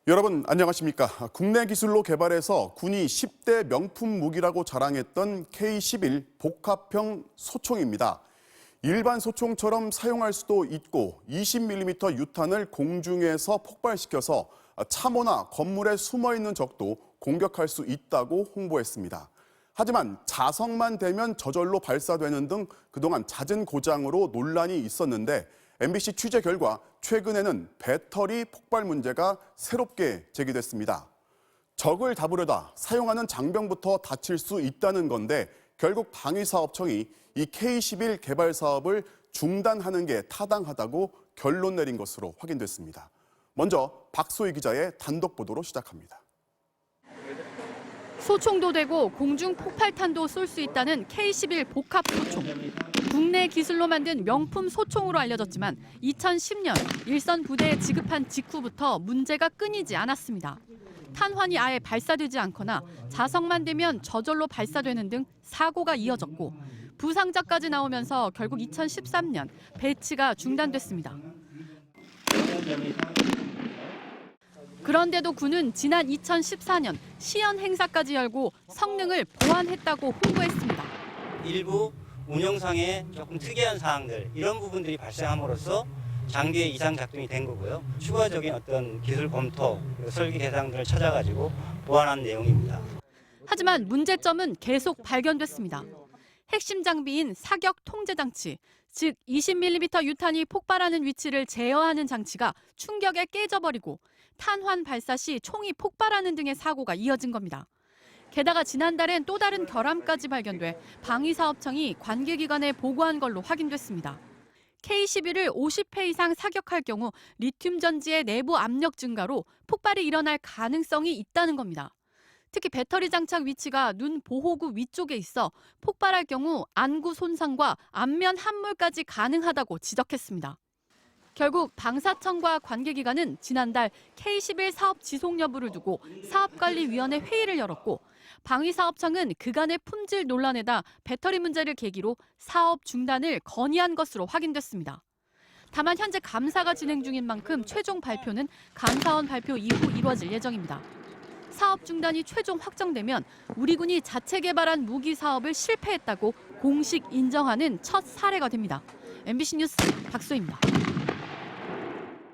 여러분 안녕하십니까? 국내 기술로 개발해서 군이 10대 명품 무기라고 자랑했던 K11 복합형 소총입니다. 일반 소총처럼 사용할 수도 있고 20mm 유탄을 공중에서 폭발시켜서 참호나 건물에 숨어있는 적도 공격할 수 있다고 홍보했습니다. 하지만 자석만 되면 저절로 발사되는 등 그동안 잦은 고장으로 논란이 있었는데 MBC 취재 결과 최근에는 배터리 폭발 문제가 새롭게 제기됐습니다. 적을 잡으려다 사용하는 장병부터 다칠 수 있다는 건데 결국 방위사업청이 이 K11 개발 사업을 중단하는 게 타당하다고 결론 내린 것으로 확인됐습니다. 먼저 박소희 기자의 단독 보도로 시작합니다. 소총도 되고 공중 폭발탄도 쏠 수 있다는 K11 복합 소총. 국내 기술로 만든 명품 소총으로 알려졌지만 2010년 일선 부대에 지급한 직후부터 문제가 끊이지 않았습니다. 탄환이 아예 발사되지 않거나 자석만 되면 저절로 발사되는 등 사고가 이어졌고 부상자까지 나오면서 결국 2013년 배치가 중단됐습니다. 그런데도 군은 지난 2014년 시연 행사까지 열고 성능을 보완했다고 홍보했습니다. 일부 운영상의 조금 특이한 사항들, 이런 부분들이 발생함으로써 장비의 이상 작동이 된 거고요. 추가적인 어떤 기술 검토, 설계 개상들을 찾아가지고 보완한 내용입니다. 하지만 문제점은 계속 발견됐습니다. 핵심 장비인 사격 통제 장치, 즉 20mm 유탄이 폭발하는 위치를 제어하는 장치가 충격에 깨져버리고 탄환 발사 시 총이 폭발하는 등의 사고가 이어진 겁니다. 게다가 지난달엔 또 다른 결함까지 발견돼 방위사업청이 관계기관에 보고한 걸로 확인됐습니다. K11을 50회 이상 사격할 경우 리튬 전지의 내부 압력 증가로 폭발이 일어날 가능성이 있다는 겁니다. 특히 배터리 장착 위치가 눈 보호구 위쪽에 있어 폭발할 경우 안구 손상과 안면 함몰까지 가능하다고 지적했습니다. 결국 방사청과 관계기관은 지난달 K11 사업 지속 여부를 두고 사업관리위원회 회의를 열었고 방위사업청은 그간의 품질 논란에다 배터리 문제를 계기로 사업 중단을 건의한 것으로 확인됐습니다. 다만 현재 감사가 진행 중인 만큼 최종 발표는 감사원 발표 이후 이뤄질 예정입니다. 사업 중단이 최종 확정되면 우리 군이 자체 개발한 무기 사업을 실패했다고 공식 인정하는 첫 사례가 됩니다. MBC 뉴스 박소희입니다.